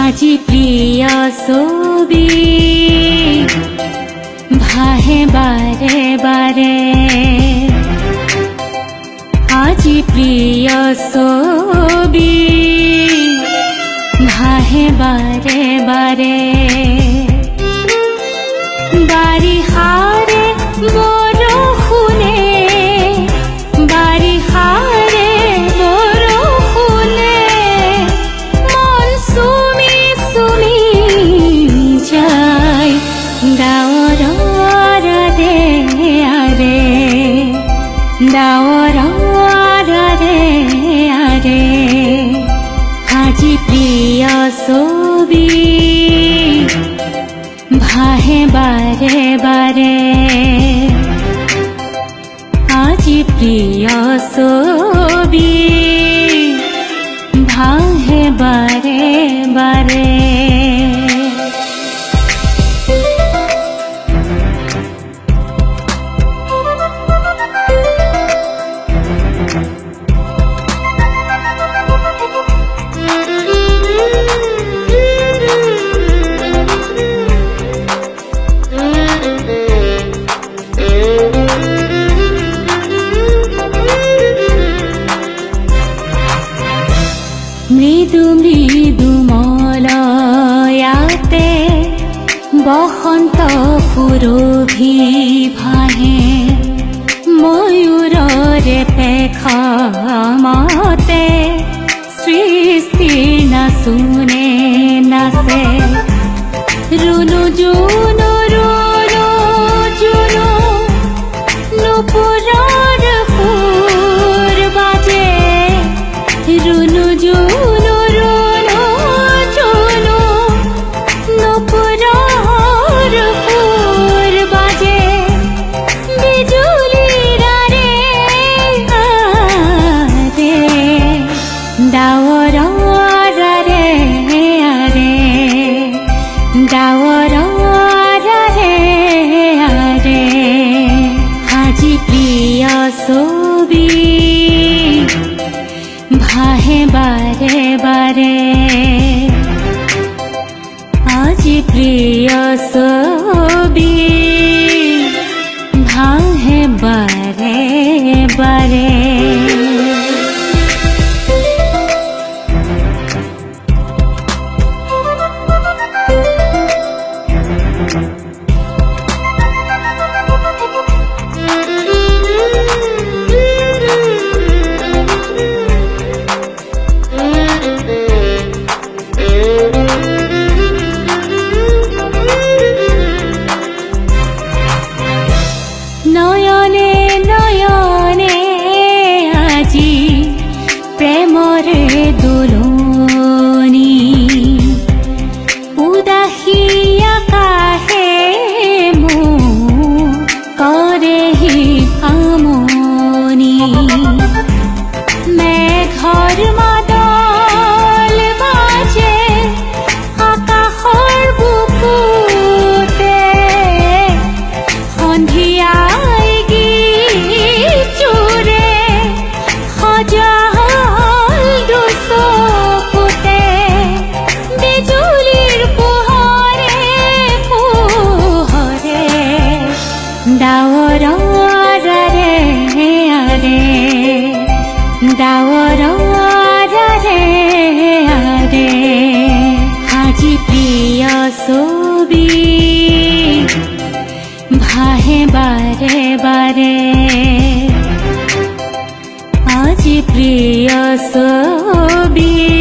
আজি প্ৰিয় ছবি ভাহে বাৰে বাৰে, আজি প্ৰিয় ছবি ভাহে বাৰে বাৰে, বাৰিষাৰে বৰষুণে, বাৰিষাৰে বৰষুণে মন চুমি চুমি যায় ডাৱৰৰ আৰে, ডাৱৰৰ আৰে, আজি প্ৰিয় ছবি ভাহে বাৰে বাৰে, আজি প্ৰিয় ছবি ভাহে বাৰে বাৰে। মৃদু মৃদু মলয়াতে বসন্ত সুৰভি ভাহে, ময়ূৰৰে পেখমতে সৃষ্টিৰ নাচোনে নাচে, ৰুণু জুনু ৰুণু জুনু নুপুৰৰ সুৰ বাজে, ৰুণু জুনু ৰুণু জুনু নুপুৰৰ সুৰ বাজে, বিজুলীৰ আৰে ডাৱৰৰ আৰে, ডাৱৰৰ আৰে, আজি প্ৰিয় ছবি ভাহে বাৰে বাৰে, আজি প্ৰিয় ছবি ভাহে বাৰে বাৰে। আজি প্ৰিয় ছবি ভাহে বাৰে বাৰে আজি প্ৰিয় ছবি